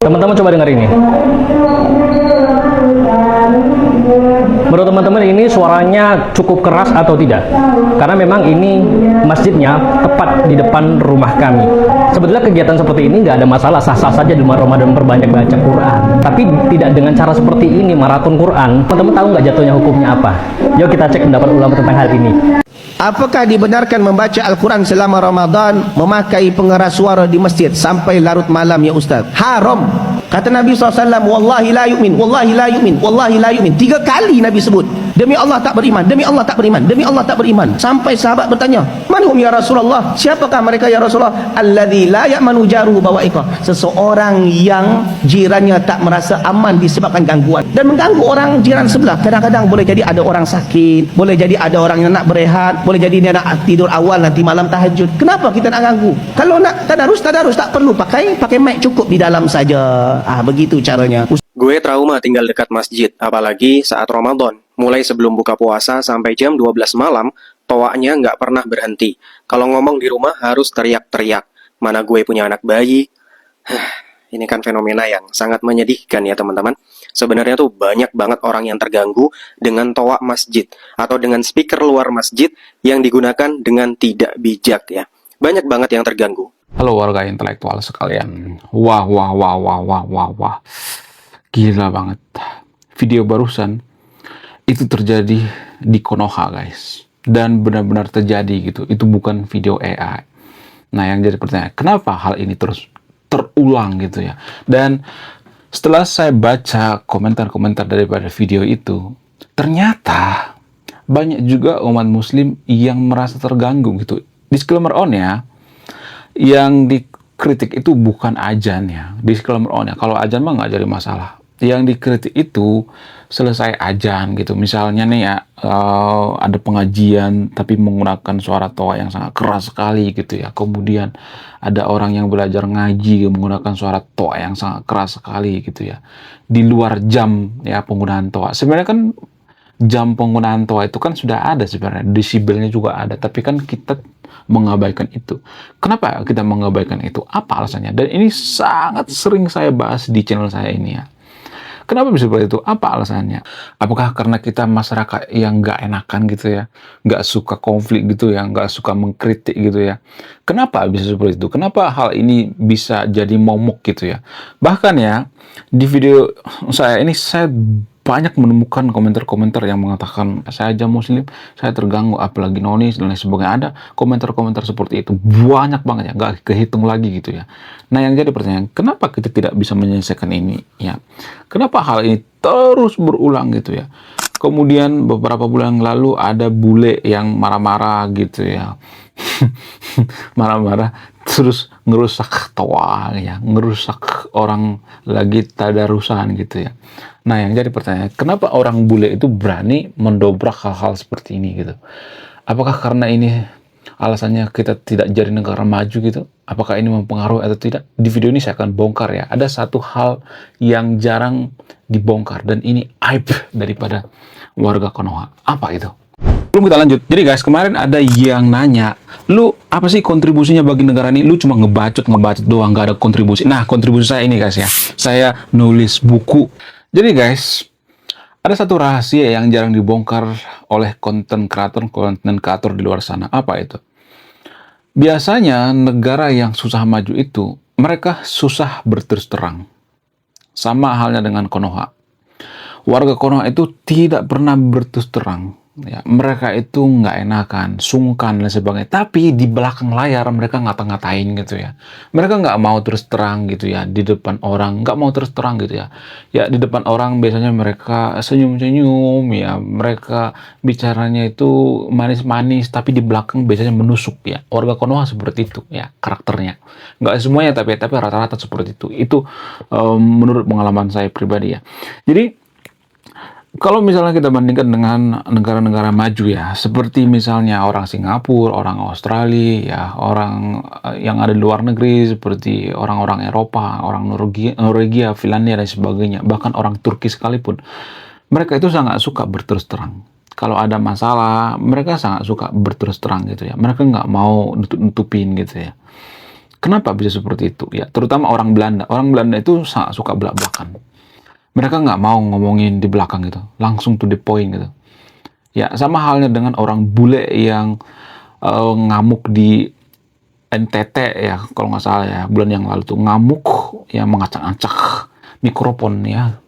Teman-teman coba dengar ini. Menurut teman-teman ini suaranya cukup keras atau tidak? Karena memang ini masjidnya tepat di depan rumah kami. Sebetulnya kegiatan seperti ini nggak ada masalah, sah-sah saja di bulan Ramadan perbanyak baca Quran. Tapi tidak dengan cara seperti ini, maraton Quran. Teman-teman tahu nggak jatuhnya hukumnya apa? Yuk kita cek pendapat ulama tentang hal ini. Apakah dibenarkan membaca Al-Quran selama Ramadan memakai pengeras suara di masjid sampai larut malam ya Ustaz? Haram. Kata Nabi SAW, wallahi la yu'min, wallahi la yu'min, wallahi la yu'min. 3 kali Nabi sebut, demi Allah tak beriman, demi Allah tak beriman, demi Allah tak beriman. Sampai sahabat bertanya, manhum ya Rasulullah? Siapakah mereka ya Rasulullah? Alladzi la ya'manu jaruhu bawa'iqah. Seseorang yang jirannya tak merasa aman disebabkan gangguan. Dan mengganggu orang jiran sebelah. Kadang-kadang boleh jadi ada orang sakit, boleh jadi ada orang yang nak berehat, boleh jadi dia nak tidur awal nanti malam tahajud. Kenapa kita nak ganggu? Kalau nak tadarus tak perlu pakai mic cukup di dalam saja. Begitu caranya. Gue trauma tinggal dekat masjid, apalagi saat Ramadan. Mulai sebelum buka puasa sampai jam 12 malam, toaknya nggak pernah berhenti. Kalau ngomong di rumah harus teriak-teriak. Mana gue punya anak bayi. Ini kan fenomena yang sangat menyedihkan ya teman-teman. Sebenarnya tuh banyak banget orang yang terganggu dengan toak masjid atau dengan speaker luar masjid yang digunakan dengan tidak bijak ya. Banyak banget yang terganggu. Halo warga intelektual sekalian. Wah. Gila banget. Video barusan itu terjadi di Konoha, guys. Dan benar-benar terjadi gitu. Itu bukan video AI. Nah, yang jadi pertanyaan, kenapa hal ini terus terulang gitu ya? Dan setelah saya baca komentar-komentar daripada video itu, ternyata banyak juga umat muslim yang merasa terganggu gitu. Disclaimer on ya, yang dikritik itu bukan ajan ya. Disclaimer on ya, kalau ajan mah nggak jadi masalah. Yang dikritik itu selesai ajan gitu. Misalnya nih ya, ada pengajian tapi menggunakan suara toa yang sangat keras sekali gitu ya. Kemudian ada orang yang belajar ngaji menggunakan suara toa yang sangat keras sekali gitu ya. Di luar jam ya penggunaan toa. Sebenarnya kan jam penggunaan toa itu kan sudah ada sebenarnya, desibelnya juga ada, tapi kan kita mengabaikan itu. Kenapa kita mengabaikan itu? Apa alasannya? Dan ini sangat sering saya bahas di channel saya ini ya. Kenapa bisa seperti itu? Apa alasannya? Apakah karena kita masyarakat yang nggak enakan gitu ya, nggak suka konflik gitu ya, nggak suka mengkritik gitu ya? Kenapa bisa seperti itu? Kenapa hal ini bisa jadi momok gitu ya? Bahkan ya, di video saya ini saya banyak menemukan komentar-komentar yang mengatakan saya aja muslim, saya terganggu, apalagi nonis dan lain sebagainya. Ada komentar-komentar seperti itu banyak banget ya, nggak kehitung lagi gitu ya. Nah, yang jadi pertanyaan, kenapa kita tidak bisa menyelesaikan ini ya? Kenapa hal ini terus berulang gitu ya? Kemudian beberapa bulan lalu ada bule yang marah-marah gitu ya. Marah-marah terus ngerusak toa ya, ngerusak orang lagi tadarusan gitu ya. Nah, yang jadi pertanyaan, kenapa orang bule itu berani mendobrak hal-hal seperti ini gitu? Apakah karena ini alasannya kita tidak jadi negara maju gitu? Apakah ini mempengaruhi atau tidak? Di video ini saya akan bongkar ya. Ada satu hal yang jarang dibongkar dan ini aib daripada warga Konoha. Apa itu? Belum kita lanjut. Jadi guys, kemarin ada yang nanya, lu apa sih kontribusinya bagi negara ini? Lu cuma ngebacot doang, nggak ada kontribusi. Nah, kontribusi saya ini guys ya, saya nulis buku. Jadi guys, ada satu rahasia yang jarang dibongkar oleh konten kreator di luar sana. Apa itu? Biasanya negara yang susah maju itu, mereka susah berterus terang. Sama halnya dengan Konoha. Warga Konoha itu tidak pernah berterus terang. Ya, mereka itu nggak enakan, sungkan dan sebagainya. Tapi di belakang layar mereka ngata-ngatain gitu ya. Mereka nggak mau terus terang gitu ya di depan orang, nggak mau terus terang gitu ya. Ya di depan orang biasanya mereka senyum-senyum ya. Mereka bicaranya itu manis-manis, tapi di belakang biasanya menusuk ya. Warga Konoha seperti itu ya karakternya. Nggak semuanya tapi rata-rata seperti itu. Itu menurut pengalaman saya pribadi ya. Jadi Kalau misalnya kita bandingkan dengan negara-negara maju ya, seperti misalnya orang Singapura, orang Australia, ya, orang yang ada di luar negeri, seperti orang-orang Eropa, orang Norwegia, Finlandia, dan sebagainya, bahkan orang Turki sekalipun, mereka itu sangat suka berterus terang. Kalau ada masalah, mereka sangat suka berterus terang gitu ya. Mereka nggak mau nutup-nutupin gitu ya. Kenapa bisa seperti itu? Ya, terutama orang Belanda. Orang Belanda itu sangat suka belak-belakan. Mereka nggak mau ngomongin di belakang gitu, langsung to the point gitu. Ya, sama halnya dengan orang bule yang ngamuk di NTT ya, kalau nggak salah ya, bulan yang lalu tuh ngamuk, ya mengacak-acak mikrofon ya,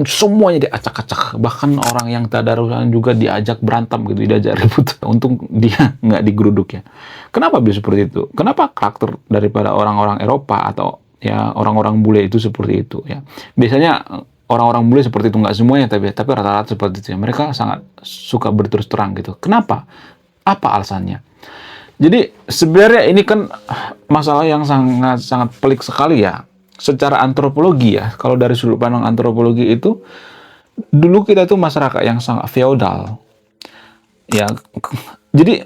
semuanya diacak-acak. Bahkan orang yang tadarusan juga diajak berantem gitu, diajak ribut. Untung dia nggak digeruduk ya. Kenapa bisa seperti itu? Kenapa karakter daripada orang-orang Eropa atau ya orang-orang bule itu seperti itu ya? Biasanya orang-orang bule seperti itu, nggak semuanya tapi rata-rata seperti itu ya. Mereka sangat suka berterus terang gitu. Kenapa? Apa alasannya? Jadi sebenarnya ini kan masalah yang sangat pelik sekali ya. Secara antropologi ya, kalau dari sudut pandang antropologi itu, dulu kita tuh masyarakat yang sangat feodal. Ya, jadi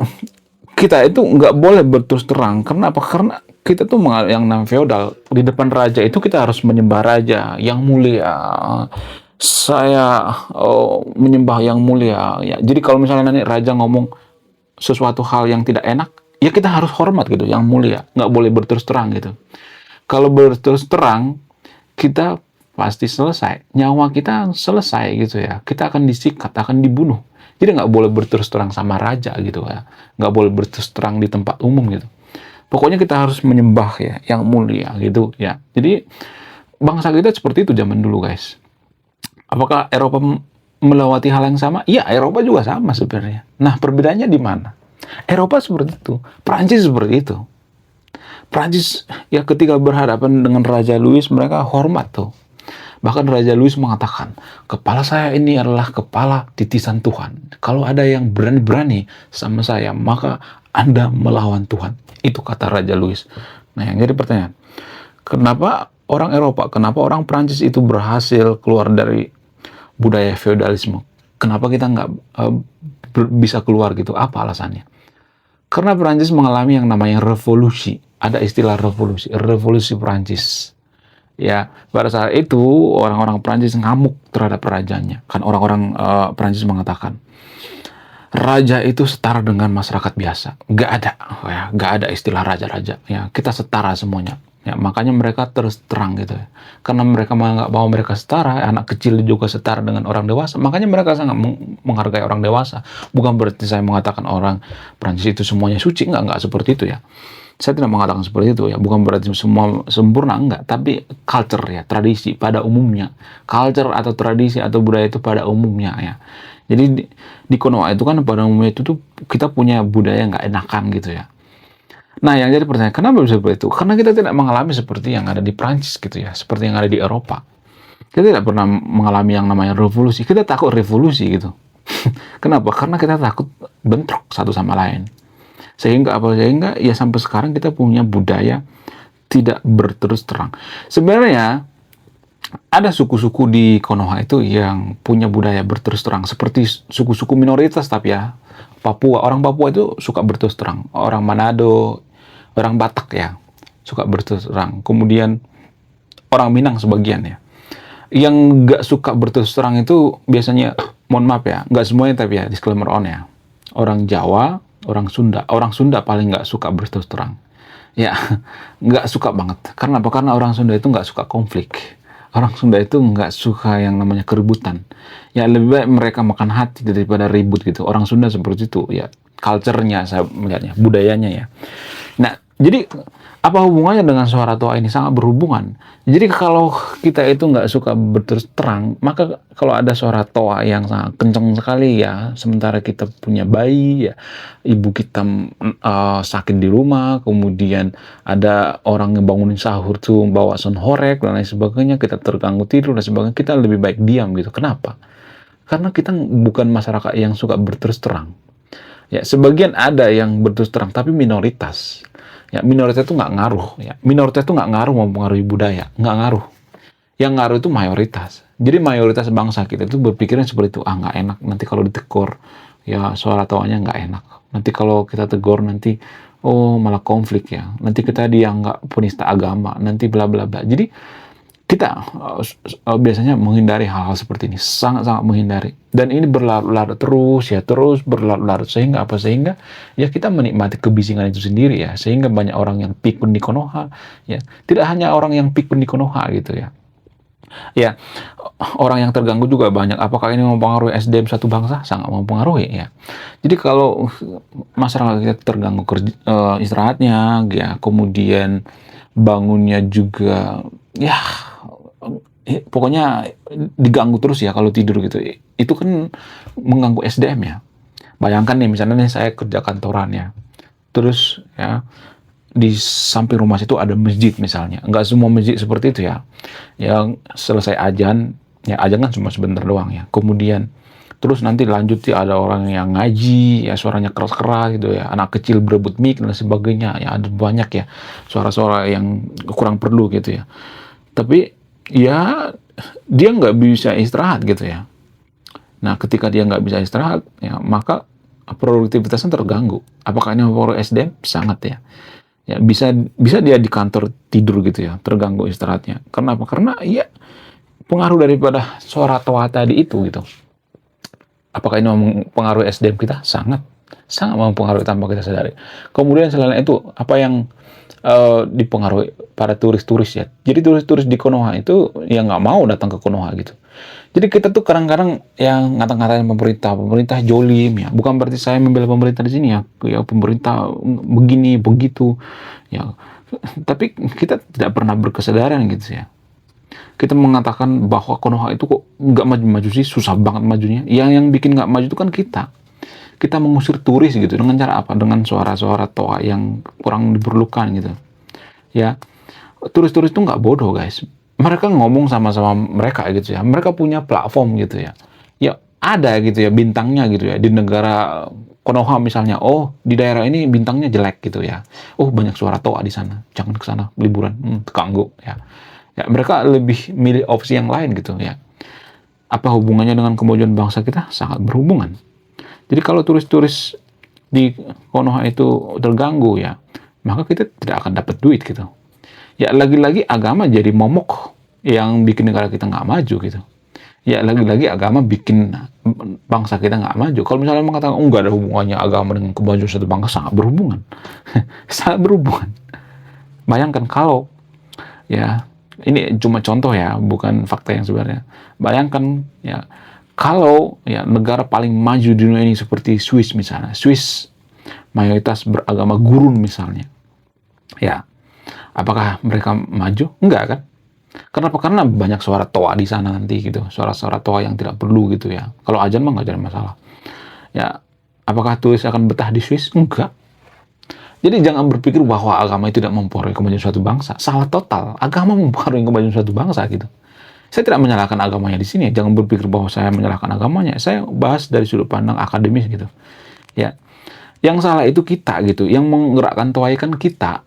kita itu nggak boleh berterus terang. Karena apa? Karena kita tuh yang namanya feodal, di depan raja itu kita harus menyembah raja yang mulia. Saya menyembah yang mulia. Ya, jadi kalau misalnya nanti raja ngomong sesuatu hal yang tidak enak, ya kita harus hormat gitu, yang mulia. Nggak boleh berterus terang gitu. Kalau berterus terang, kita pasti selesai. Nyawa kita selesai gitu ya. Kita akan disikat, akan dibunuh. Jadi nggak boleh berterus terang sama raja gitu ya. Nggak boleh berterus terang di tempat umum gitu. Pokoknya kita harus menyembah ya, yang mulia gitu ya. Jadi bangsa kita seperti itu zaman dulu guys. Apakah Eropa melewati hal yang sama? Iya, Eropa juga sama sebenarnya. Nah, perbedaannya di mana? Eropa seperti itu, Prancis seperti itu. Prancis ya ketika berhadapan dengan Raja Louis, mereka hormat tuh. Bahkan Raja Louis mengatakan, kepala saya ini adalah kepala titisan Tuhan. Kalau ada yang berani-berani sama saya, maka Anda melawan Tuhan. Itu kata Raja Louis. Nah, yang jadi pertanyaan, kenapa orang Eropa, kenapa orang Prancis itu berhasil keluar dari budaya feodalisme? Kenapa kita nggak bisa keluar gitu? Apa alasannya? Karena Prancis mengalami yang namanya revolusi. Ada istilah revolusi Prancis. Ya, pada saat itu orang-orang Prancis ngamuk terhadap rajanya. Kan orang-orang Prancis mengatakan, raja itu setara dengan masyarakat biasa. Nggak ada istilah raja-raja. Ya, kita setara semuanya. Ya, makanya mereka terus terang gitu ya. Karena mereka menganggap bahwa mereka setara, anak kecil juga setara dengan orang dewasa. Makanya mereka sangat menghargai orang dewasa. Bukan berarti saya mengatakan orang Prancis itu semuanya suci, enggak seperti itu ya. Saya tidak mengatakan seperti itu ya. Bukan berarti semua sempurna, enggak. Tapi culture ya, tradisi pada umumnya. Culture atau tradisi atau budaya itu pada umumnya ya. Jadi di Konoha itu kan pada umumnya itu tuh kita punya budaya nggak enakan gitu ya. Nah, yang jadi pertanyaan, kenapa bisa seperti itu? Karena kita tidak mengalami seperti yang ada di Prancis gitu ya, seperti yang ada di Eropa. Kita tidak pernah mengalami yang namanya revolusi. Kita takut revolusi gitu. Kenapa? Karena kita takut bentrok satu sama lain. Sehingga ya sampai sekarang kita punya budaya tidak berterus terang. Sebenarnya ada suku-suku di Konoha itu yang punya budaya berterus terang, seperti suku-suku minoritas tapi ya. Papua, orang Papua itu suka berterus terang. Orang Manado, orang Batak ya, suka berterus terang. Kemudian orang Minang sebagian ya. Yang nggak suka berterus terang itu biasanya, mohon maaf ya, nggak semuanya tapi ya, disclaimer on ya. Orang Jawa, orang Sunda paling nggak suka berterus terang. Ya, nggak suka banget. Karena apa? Karena orang Sunda itu nggak suka konflik. Orang Sunda itu nggak suka yang namanya keributan. Ya, lebih baik mereka makan hati daripada ribut gitu. Orang Sunda seperti itu ya. Culture-nya saya melihatnya, budayanya ya. Nah, jadi apa hubungannya dengan suara toa ini? Sangat berhubungan. Jadi kalau kita itu nggak suka berterus terang, maka kalau ada suara toa yang sangat kencang sekali ya, sementara kita punya bayi ya, ibu kita sakit di rumah, kemudian ada orang ngebangunin sahur tuh bawa sound horeg dan lain sebagainya, kita terganggu tidur dan sebagainya, kita lebih baik diam gitu. Kenapa? Karena kita bukan masyarakat yang suka berterus terang. Ya, sebagian ada yang berterus terang, tapi minoritas. Ya, minoritas itu nggak ngaruh. Ya. Minoritas itu nggak ngaruh mempengaruhi budaya, nggak ngaruh. Yang ngaruh itu mayoritas. Jadi mayoritas bangsa kita itu berpikirnya seperti itu, nggak enak nanti kalau ditegur, ya suara tawanya nggak enak. Nanti kalau kita tegur nanti, oh malah konflik ya. Nanti kita dianggap penista agama, nanti bla bla bla. Jadi kita biasanya menghindari hal-hal seperti ini, sangat-sangat menghindari. Dan ini berlarut-larut terus berlarut-larut sehingga apa? Sehingga ya kita menikmati kebisingan itu sendiri ya. Sehingga banyak orang yang pikun di Konoha ya. Tidak hanya orang yang pikun di Konoha gitu ya. Ya, orang yang terganggu juga banyak. Apakah ini mempengaruhi SDM satu bangsa? Sangat mempengaruhi ya. Jadi kalau masyarakat kita terganggu istirahatnya, ya, kemudian bangunnya juga, ya, pokoknya diganggu terus ya kalau tidur gitu. Itu kan mengganggu SDM ya. Bayangkan nih, misalnya nih saya kerja kantoran ya. Terus ya, di samping rumah situ ada masjid misalnya. Nggak semua masjid seperti itu ya. Yang selesai azan, ya azan kan cuma sebentar doang ya. Kemudian terus nanti lanjut ya ada orang yang ngaji, ya suaranya keras-keras gitu ya. Anak kecil berebut mic dan sebagainya. Ya ada banyak ya suara-suara yang kurang perlu gitu ya. Tapi ya dia nggak bisa istirahat gitu ya. Nah ketika dia nggak bisa istirahat, ya maka produktivitasnya terganggu. Apakah ini mempengaruhi SDM? Sangat ya. Ya bisa dia di kantor tidur gitu ya, terganggu istirahatnya. Kenapa? Karena ya pengaruh daripada suara tawa tadi itu gitu. Apakah ini mempengaruhi SDM kita? Sangat mempengaruhi tanpa kita sadari. Kemudian selain itu, apa yang dipengaruhi para turis-turis ya. Jadi turis-turis di Konoha itu ya nggak mau datang ke Konoha gitu. Jadi kita tuh kadang-kadang yang ngata-ngatain pemerintah jolim ya. Bukan berarti saya membela pemerintah di sini ya. Ya pemerintah begini begitu ya. Tapi kita tidak pernah berkesadaran gitu ya. Kita mengatakan bahwa Konoha itu kok nggak maju-maju sih, susah banget majunya. Yang bikin nggak maju itu kan kita. Kita mengusir turis gitu dengan cara apa? Dengan suara-suara toa yang kurang diperlukan gitu. Ya, turis-turis itu nggak bodoh guys. Mereka ngomong sama-sama mereka gitu ya. Mereka punya platform gitu ya. Ya ada gitu ya bintangnya gitu ya di negara Konoha misalnya. Oh di daerah ini bintangnya jelek gitu ya. Oh banyak suara toa di sana. Jangan ke sana liburan. Terganggu ya. Ya mereka lebih milih opsi yang lain gitu ya. Apa hubungannya dengan kemajuan bangsa kita? Sangat berhubungan. Jadi kalau turis-turis di Konoha itu terganggu ya, maka kita tidak akan dapat duit gitu. Ya lagi-lagi agama jadi momok yang bikin negara kita nggak maju gitu. Ya lagi-lagi agama bikin bangsa kita nggak maju. Kalau misalnya mengatakan nggak ada hubungannya agama dengan kemajuan satu bangsa, sangat berhubungan. Sangat berhubungan. Bayangkan kalau ya ini cuma contoh ya, bukan fakta yang sebenarnya. Bayangkan ya kalau ya negara paling maju di dunia ini seperti Swiss misalnya. Swiss mayoritas beragama gurun misalnya. Ya, apakah mereka maju? Enggak kan? Kenapa? Karena banyak suara toa di sana nanti gitu. Suara-suara toa yang tidak perlu gitu ya. Kalau azan mah nggak jadi masalah. Ya, apakah turis akan betah di Swiss? Enggak. Jadi jangan berpikir bahwa agama itu tidak mempengaruhi kemajuan suatu bangsa. Salah total. Agama mempengaruhi kemajuan suatu bangsa gitu. Saya tidak menyalahkan agamanya di sini. Jangan berpikir bahwa saya menyalahkan agamanya. Saya bahas dari sudut pandang akademis gitu. Ya, yang salah itu kita gitu. Yang menggerakkan toaikan kita.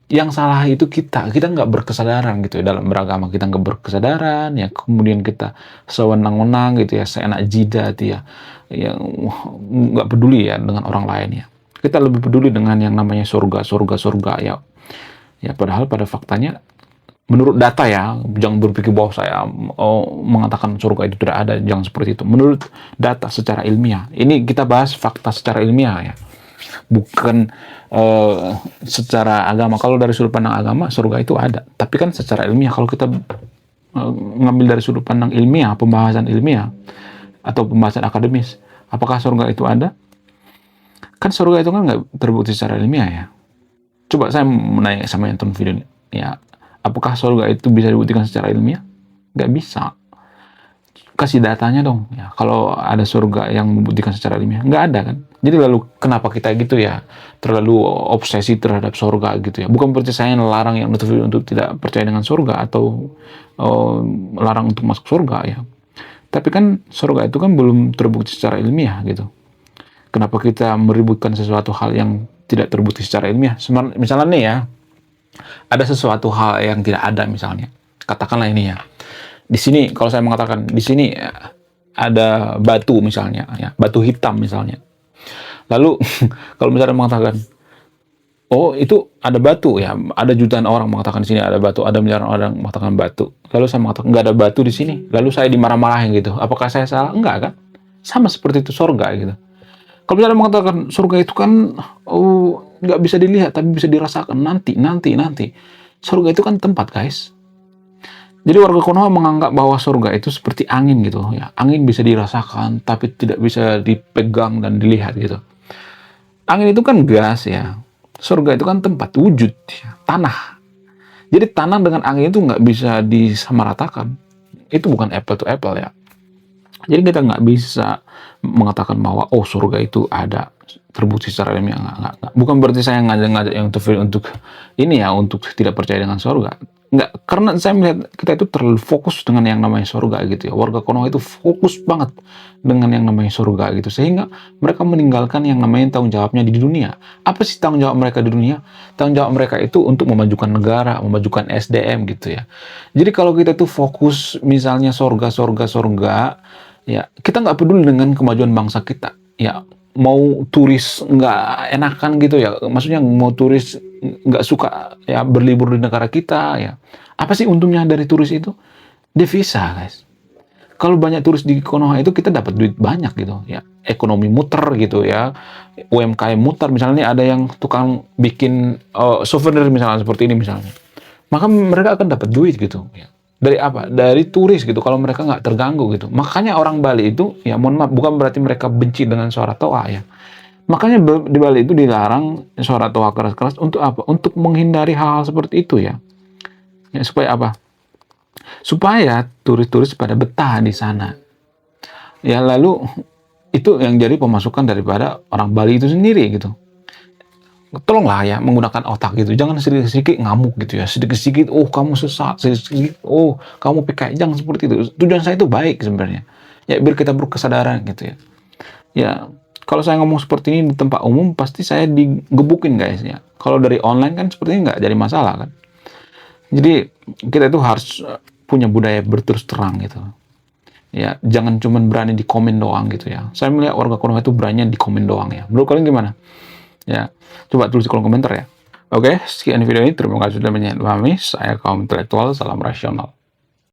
Yang salah itu kita. Kita nggak berkesadaran gitu ya dalam beragama. Kita nggak berkesadaran. Ya, kemudian kita sewenang-wenang gitu ya, seenak jidat ya. Yang nggak peduli ya dengan orang lain ya. Kita lebih peduli dengan yang namanya surga ya. Ya, padahal pada faktanya menurut data ya, jangan berpikir bahwa saya mengatakan surga itu tidak ada, jangan seperti itu. Menurut data secara ilmiah, ini kita bahas fakta secara ilmiah ya, bukan secara agama. Kalau dari sudut pandang agama, surga itu ada. Tapi kan secara ilmiah, kalau kita ngambil dari sudut pandang ilmiah, pembahasan ilmiah, atau pembahasan akademis, apakah surga itu ada? Kan surga itu kan nggak terbukti secara ilmiah ya. Coba saya menanya sama yang nonton video ini, ya. Apakah surga itu bisa dibuktikan secara ilmiah? Nggak bisa. Kasih datanya dong. Ya, kalau ada surga yang membuktikan secara ilmiah, nggak ada kan? Jadi lalu kenapa kita gitu ya? Terlalu obsesi terhadap surga gitu ya? Bukan berarti saya melarang yang nonton video untuk tidak percaya dengan surga atau larang untuk masuk surga ya. Tapi kan surga itu kan belum terbukti secara ilmiah gitu. Kenapa kita meributkan sesuatu hal yang tidak terbukti secara ilmiah? Misalnya nih ya, ada sesuatu hal yang tidak ada misalnya. Katakanlah ini ya. di sini kalau saya mengatakan di sini ada batu misalnya, ya, batu hitam misalnya. Lalu kalau misalnya mengatakan, oh itu ada batu ya, ada jutaan orang mengatakan di sini ada batu, ada miliaran orang mengatakan batu. Lalu saya mengatakan nggak ada batu di sini. Lalu saya dimarah-marahin gitu. Apakah saya salah? Enggak kan? Sama seperti itu surga gitu. Kalau misalnya mengatakan surga itu kan nggak bisa dilihat tapi bisa dirasakan nanti. Surga itu kan tempat, guys. Jadi warga Konoha menganggap bahwa surga itu seperti angin gitu ya. Angin bisa dirasakan tapi tidak bisa dipegang dan dilihat gitu. Angin itu kan gas ya. Surga itu kan tempat wujud ya, tanah. Jadi tanah dengan angin itu nggak bisa disamaratakan. Itu bukan apple to apple ya. Jadi kita nggak bisa mengatakan bahwa surga itu ada terbukti secara ilmiah, nggak. Bukan berarti saya ngajak yang untuk ini ya, untuk tidak percaya dengan surga. Nggak, karena saya melihat kita itu terlalu fokus dengan yang namanya surga gitu ya. Warga Konoha itu fokus banget dengan yang namanya surga gitu, sehingga mereka meninggalkan yang namanya tanggung jawabnya di dunia. Apa sih tanggung jawab mereka di dunia? Tanggung jawab mereka itu untuk memajukan negara, memajukan SDM gitu ya. Jadi kalau kita tuh fokus misalnya surga, ya kita nggak peduli dengan kemajuan bangsa kita. Ya mau turis nggak enakan gitu ya, maksudnya mau turis nggak suka ya berlibur di negara kita ya, apa sih untungnya dari turis itu? Devisa, guys. Kalau banyak turis di Konoha itu kita dapat duit banyak gitu ya, ekonomi muter gitu ya, UMKM muter. Misalnya ada yang tukang bikin souvenir misalnya seperti ini misalnya, maka mereka akan dapat duit gitu ya. Dari apa? Dari turis gitu, kalau mereka nggak terganggu gitu. Makanya orang Bali itu, ya mohon maaf, bukan berarti mereka benci dengan suara toa ya. Makanya di Bali itu dilarang suara toa keras-keras untuk apa? Untuk menghindari hal-hal seperti itu ya. Ya supaya apa? Supaya turis-turis pada betah di sana. Ya lalu itu yang jadi pemasukan daripada orang Bali itu sendiri gitu. Tolonglah ya menggunakan otak gitu, jangan sedikit-sedikit ngamuk gitu ya, sedikit-sedikit kamu sesat, sedikit-sedikit kamu PKI, jangan seperti itu. Tujuan saya itu baik sebenarnya ya, biar kita berkesadaran gitu ya. Ya kalau saya ngomong seperti ini di tempat umum pasti saya digebukin, guys ya. Kalau dari online kan sepertinya nggak jadi masalah kan. Jadi kita itu harus punya budaya berterus terang gitu ya, jangan cuma berani di komen doang gitu ya. Saya melihat warga Konoha itu berani di komen doang ya. Menurut kalian gimana? Ya, coba tulis di kolom komentar ya. Oke, sekian video ini. Terima kasih sudah menonton. Saya kaum intelektual, salam rasional.